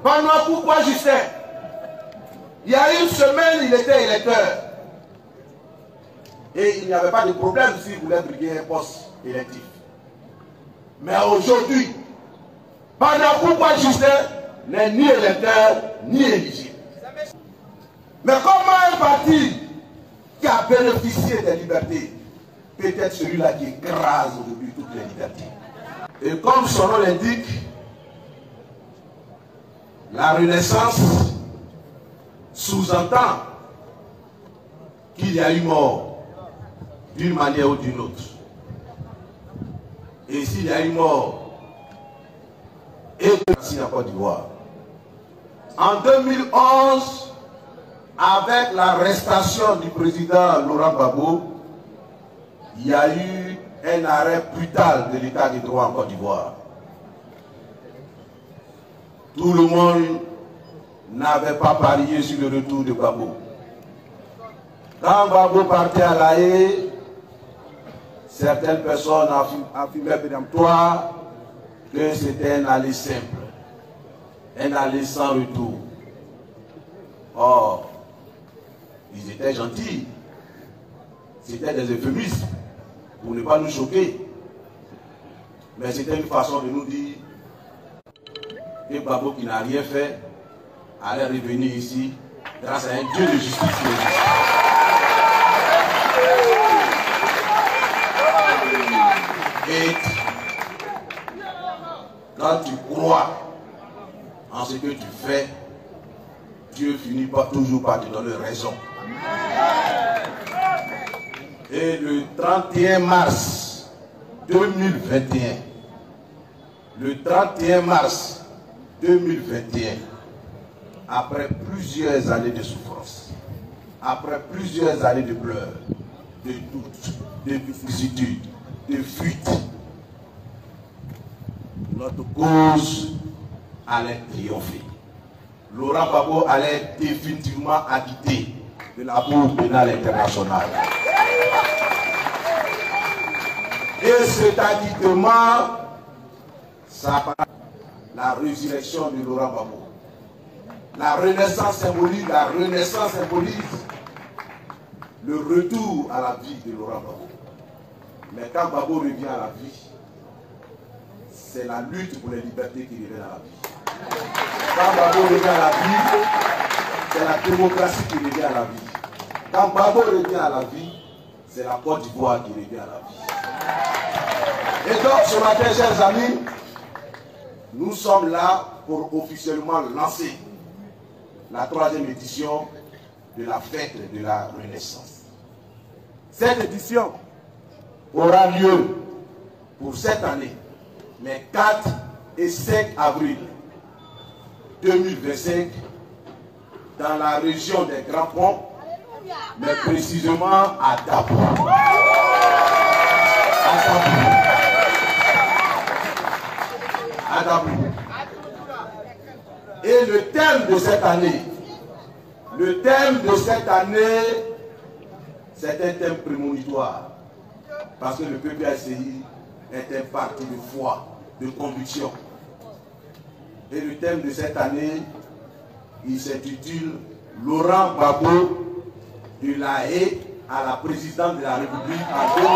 Pendant pourquoi Justin? Il y a une semaine, il était électeur. Et il n'y avait pas de problème s'il voulait briguer un poste électif. Mais aujourd'hui, pendant pourquoi Justin n'est ni électeur, ni éligible. Mais comment un parti qui a bénéficié des libertés peut être celui-là qui écrase aujourd'hui toutes les libertés? Et comme son nom l'indique, la Renaissance sous-entend qu'il y a eu mort d'une manière ou d'une autre. Et s'il y a eu mort, et en Côte d'Ivoire. En 2011, avec l'arrestation du président Laurent Gbagbo, il y a eu un arrêt brutal de l'état de droit en Côte d'Ivoire. Tout le monde n'avait pas parié sur le retour de Gbagbo. Quand Gbagbo partait à La Haye, certaines personnes affirmaient péremptoire que c'était un aller simple, un aller sans retour. Or, ils étaient gentils. C'était des euphémismes pour ne pas nous choquer. Mais c'était une façon de nous dire que Gbagbo, qui n'a rien fait, allait revenir ici grâce à un Dieu de justice. Et quand tu crois en ce que tu fais, Dieu finit toujours par te donner raison. Et le 31 mars 2021, le 31 mars 2021, après plusieurs années de souffrance, après plusieurs années de pleurs, de doutes, de vicissitudes, de fuites, notre cause allait triompher. Laurent Gbagbo allait définitivement acquitter de la Cour pénale internationale. Et cet acquittement, ça va la résurrection de Laurent Gbagbo. La renaissance symbolise le retour à la vie de Laurent Gbagbo. Mais quand Gbagbo revient à la vie, c'est la lutte pour les libertés qui revient à la vie. Quand Gbagbo revient à la vie, c'est la démocratie qui revient à la vie. Quand Gbagbo revient à la vie, c'est la Côte d'Ivoire qui revient à la vie. Et donc ce matin, chers amis, nous sommes là pour officiellement lancer la 3e édition de la fête de la Renaissance. Cette édition aura lieu pour cette année, les 4 et 5 avril 2025, dans la région des Grands Ponts, mais précisément à Dabo. À Dabo. Et le thème de cette année, c'est un thème prémonitoire. Parce que le PPACI est un parti de foi, de conviction. Et le thème de cette année, il s'intitule Laurent Gbagbo de La Haye à la présidence de la République en 2025.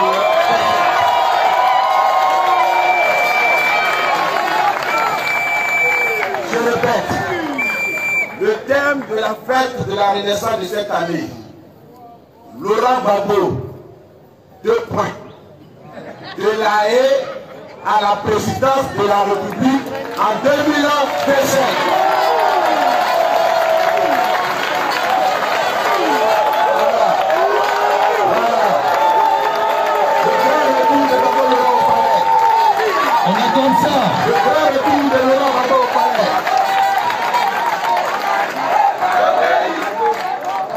Je répète, le thème de la fête de la Renaissance de cette année, Laurent Gbagbo, 2 points. De La Haye à la présidence de la République en 2025. On attend ça. Le grand retour de Laurent Gbagbo au palais.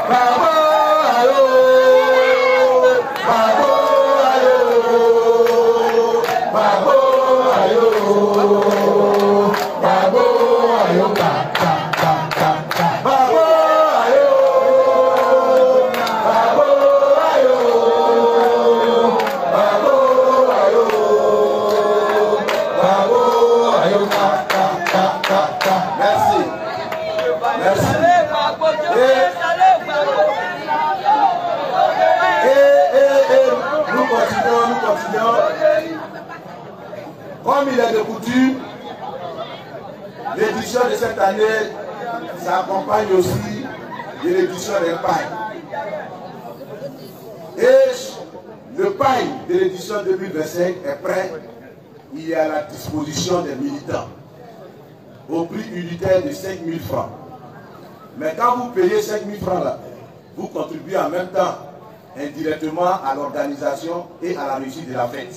Gbagbo ayo, Gbagbo ayo, Gbagbo ayo, Gbagbo ayo, Gbagbo ayo, Gbagbo ayo, Gbagbo ayo, Gbagbo ayo, Comme il est de coutume, l'édition de cette année s'accompagne aussi de l'édition des pailles. Et le paille de l'édition 2025 est prêt. Il est à la disposition des militants au prix unitaire de 5 000 francs. Mais quand vous payez 5 000 francs là, vous contribuez en même temps indirectement à l'organisation et à la réussite de la fête.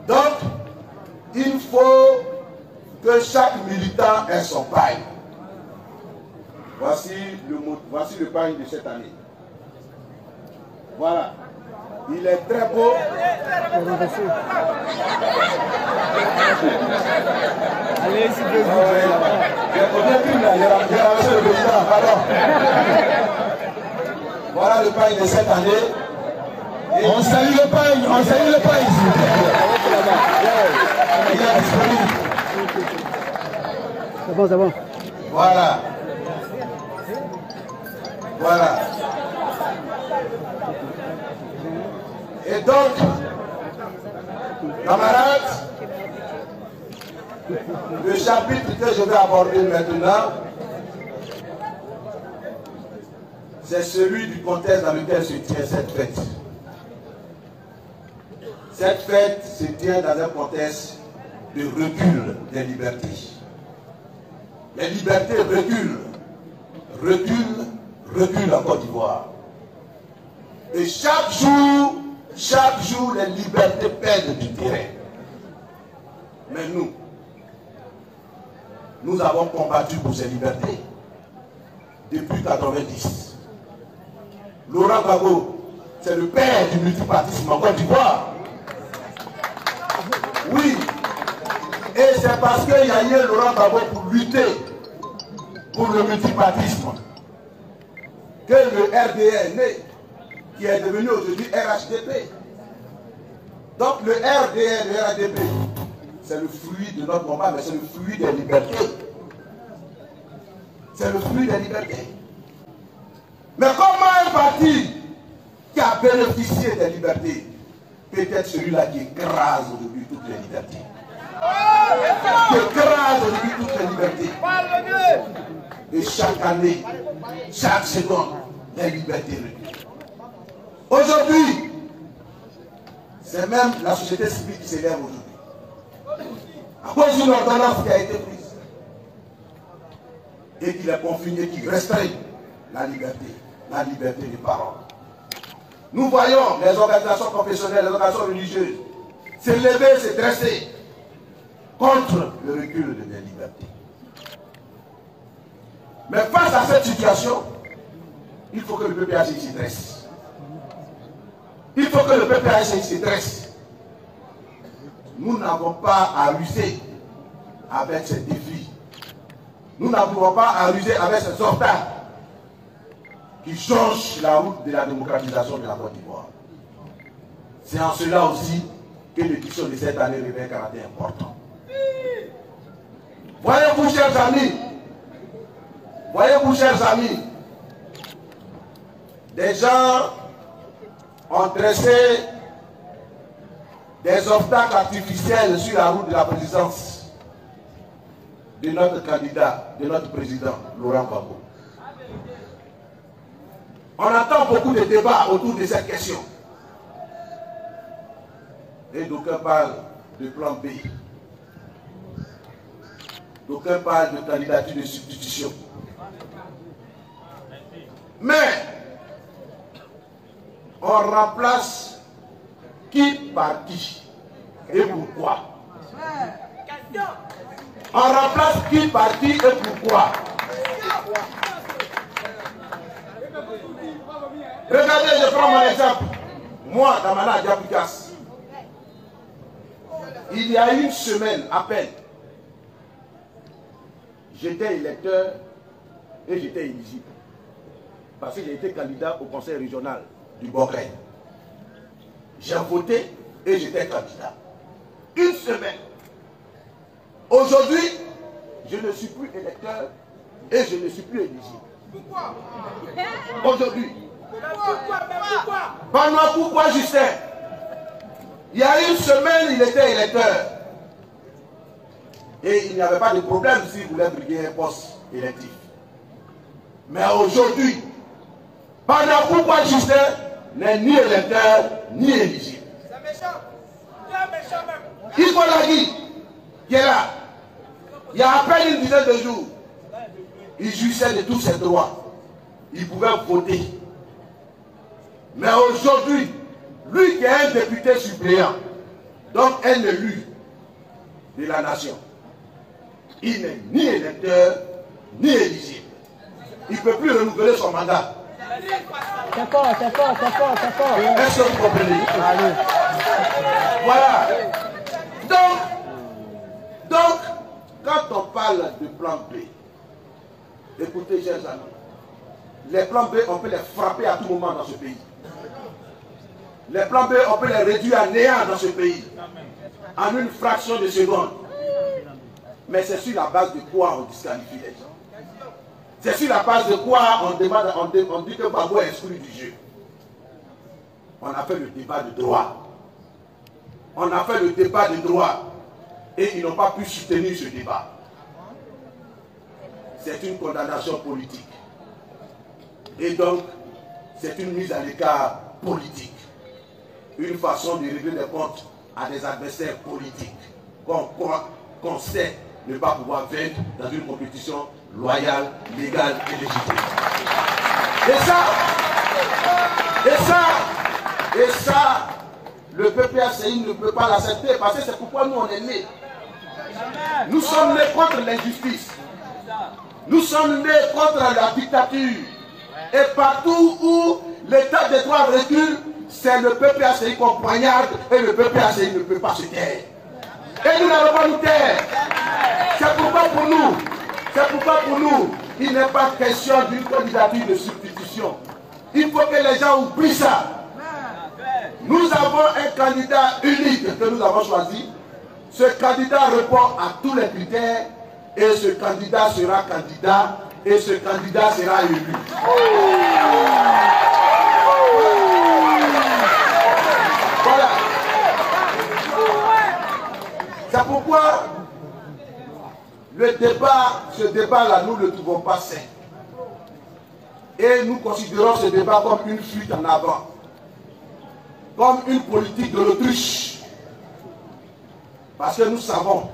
Donc, il faut que chaque militant ait son paille. Voici le paille de cette année. Voilà. Il est très beau. Allez, s'il vous Voilà le paille de cette année. Et On salue le paille, on salue le paille. il est disponible. C'est bon, c'est bon. Voilà. Voilà. Et donc, camarades, le chapitre que je vais aborder maintenant, c'est celui du contexte dans lequel se tient cette fête. Cette fête se tient dans un contexte de recul des libertés. Les libertés reculent en Côte d'Ivoire. Et chaque jour, les libertés perdent du terrain. Mais nous avons combattu pour ces libertés depuis 1990. Laurent Gbagbo, c'est le père du multipartisme en Côte d'Ivoire. Oui, et c'est parce qu'il y a eu Laurent Gbagbo pour lutter pour le multipartisme que le RDR est né, qui est devenu aujourd'hui RHDP. Donc le RDR, le RHDP, c'est le fruit de notre combat, mais c'est le fruit des libertés. C'est le fruit des libertés. Mais comment un parti qui a bénéficié des libertés peut être celui-là qui écrase aujourd'hui toutes les libertés? Qui écrase aujourd'hui toutes les libertés. Et chaque année, chaque seconde, les libertés reculent. Aujourd'hui, c'est même la société civile qui s'élève aujourd'hui. À cause d'une ordonnance qui a été prise et qui est confinée, qui restreint la liberté de parole. Nous voyons les organisations professionnelles, les organisations religieuses s'élever, se dresser contre le recul de la liberté. Mais face à cette situation, il faut que le PPACI s'y dresse. Il faut que le PPACI s'y dresse. Nous n'avons pas à ruser avec ces défis. Nous n'avons pas à ruser avec ces obstacles qui changent la route de la démocratisation de la Côte d'Ivoire. C'est en cela aussi que l'édition de cette année revêt un caractère important. Voyez-vous, chers amis, des gens ont dressé des obstacles artificiels sur la route de la présidence de notre candidat, de notre président, Laurent Gbagbo. On entend beaucoup de débats autour de cette question. Et d'aucuns parlent de plan B. D'aucuns parlent de candidature de substitution. Mais, on remplace qui par qui et pourquoi? On remplace qui par qui et pourquoi? Regardez, je prends mon exemple. Moi, Damana Diabukas, il y a une semaine à peine, j'étais électeur et j'étais éligible. Parce que j'ai été candidat au conseil régional du Boré. J'ai voté et j'étais candidat. Une semaine. Aujourd'hui, je ne suis plus électeur et je ne suis plus éligible. Pourquoi? Aujourd'hui. Pourquoi, Justin? Il y a une semaine, il était électeur. Et il n'y avait pas de problème s'il voulait briguer un poste électif. Mais aujourd'hui, pendant pourquoi Justin n'est ni électeur, ni éligible. C'est méchant. C'est méchant même. Ikolagi, qui est là, il y a à peine une dizaine de jours, il jouissait de tous ses droits. Il pouvait voter. Mais aujourd'hui, lui qui est un député suppléant, donc un élu de la nation, il n'est ni électeur, ni éligible. Il ne peut plus renouveler son mandat. C'est fort. Est-ce que vous comprenez? Allez. Voilà. Donc, quand on parle de plan B, écoutez, chers amis, les plans B, on peut les frapper à tout moment dans ce pays. Les plans B, on peut les réduire à néant dans ce pays, en une fraction de seconde. Mais c'est sur la base de quoi on disqualifie les gens? C'est sur la base de quoi on dit que Gbagbo est exclu du jeu? On a fait le débat de droit. On a fait le débat de droit. Et ils n'ont pas pu soutenir ce débat. C'est une condamnation politique. Et donc, c'est une mise à l'écart politique. Une façon de régler des comptes à des adversaires politiques qu'on sait ne pas pouvoir vaincre dans une compétition loyale, légale et légitime. Et ça, le PPACI ne peut pas l'accepter parce que c'est pourquoi nous on est nés. Nous sommes nés contre l'injustice. Nous sommes nés contre la dictature. Et partout où l'état de droit recule, c'est le PPACI qu'on poignarde et le PPACI ne peut pas se taire. Et nous n'allons pas nous taire. C'est pourquoi pour nous, il n'est pas question d'une candidature de substitution. Il faut que les gens oublient ça. Nous avons un candidat unique que nous avons choisi. Ce candidat répond à tous les critères et ce candidat sera candidat et ce candidat sera élu. Voilà. C'est pourquoi ce débat-là, nous ne le trouvons pas sain. Et nous considérons ce débat comme une fuite en avant, comme une politique de l'autruche. Parce que nous savons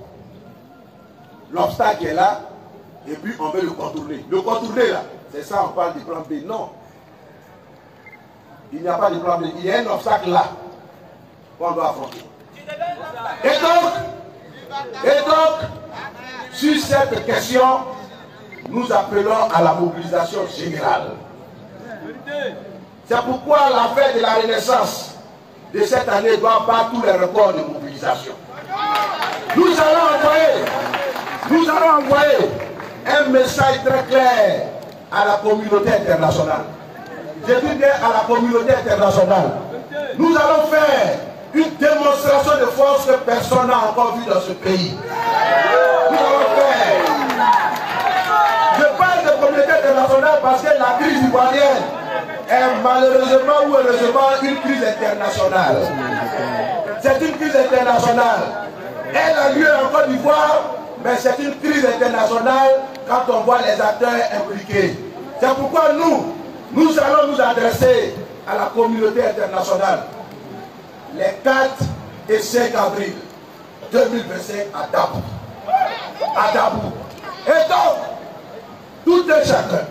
l'obstacle est là, et puis on veut le contourner. Le contourner là, c'est ça, on parle du plan B. Non. Il n'y a pas de plan B. Il y a un obstacle là qu'on doit affronter. Et donc, sur cette question, nous appelons à la mobilisation générale. C'est pourquoi la fête de la Renaissance de cette année doit battre tous les records de mobilisation. Nous allons envoyer un message très clair à la communauté internationale. Je dis bien à la communauté internationale. Nous allons faire une démonstration de force que personne n'a encore vue dans ce pays. Nous allons faire. Je parle de communauté internationale parce que la crise ivoirienne est malheureusement ou heureusement une crise internationale. C'est une crise internationale. Elle a lieu en Côte d'Ivoire, mais c'est une crise internationale quand on voit les acteurs impliqués. C'est pourquoi nous allons nous adresser à la communauté internationale les 4 et 5 avril 2025 à Dabou. À Dabou. Et donc, tout un chacun,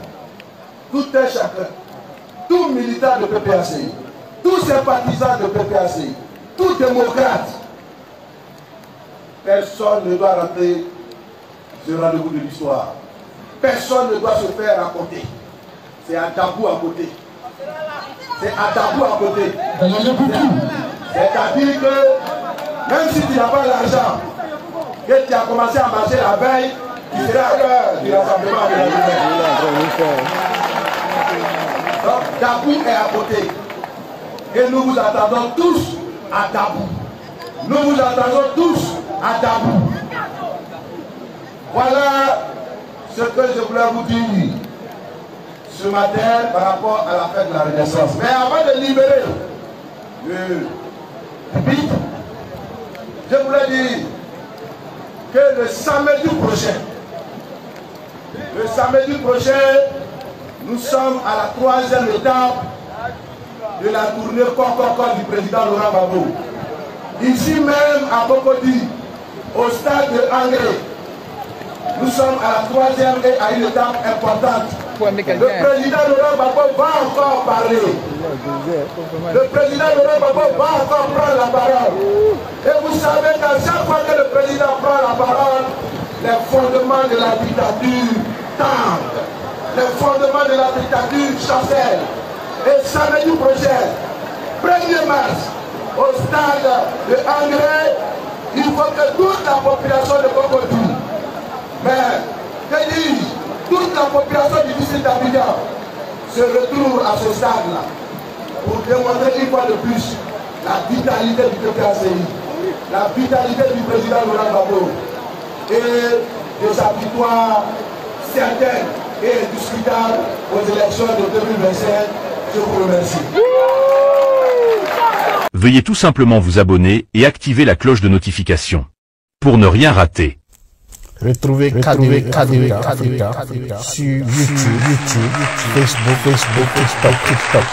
tout militant de PPACI, tout sympathisant de PPACI, tout démocrate, personne ne doit rater ce rendez-vous de l'histoire. Personne ne doit se faire raconter. C'est à Dabou à côté. C'est à Dabou à côté. C'est-à-dire que même si tu n'as pas l'argent, que tu as commencé à marcher la veille, tu seras à l'heure du rassemblement de la journée. Donc Dabou est à côté. Et nous vous attendons tous à Dabou. Nous vous attendons tous à Dabou. Voilà ce que je voulais vous dire ce matin par rapport à la fête de la Renaissance. Mais avant de libérer le public, je voulais dire que le samedi prochain, nous sommes à la 3e étape de la tournée Kokoko du président Laurent Gbagbo. Ici même à Bokodi, au stade de Angré, nous sommes à la 3e et à une étape importante. Le président Laurent Gbagbo va encore parler. Le président Laurent Gbagbo va encore prendre la parole. Et vous savez qu'à chaque fois que le président prend la parole, les fondements de la dictature tendent. Les fondements de la dictature chancellent. Et samedi prochain, 1er mars, au stade de Angré, il faut que toute la population de Bokodi, mais que dis-je, toute la population du district d'Abidjan se retrouve à ce stade-là pour démontrer une fois de plus la vitalité du PPACI, la vitalité du président Laurent Gbagbo et de sa victoire certaine et indiscutable aux élections de 2025. Je vous remercie. Veuillez tout simplement vous abonner et activer la cloche de notification pour ne rien rater. Retrouvez KDV Africa sur YouTube, Facebook, TikTok.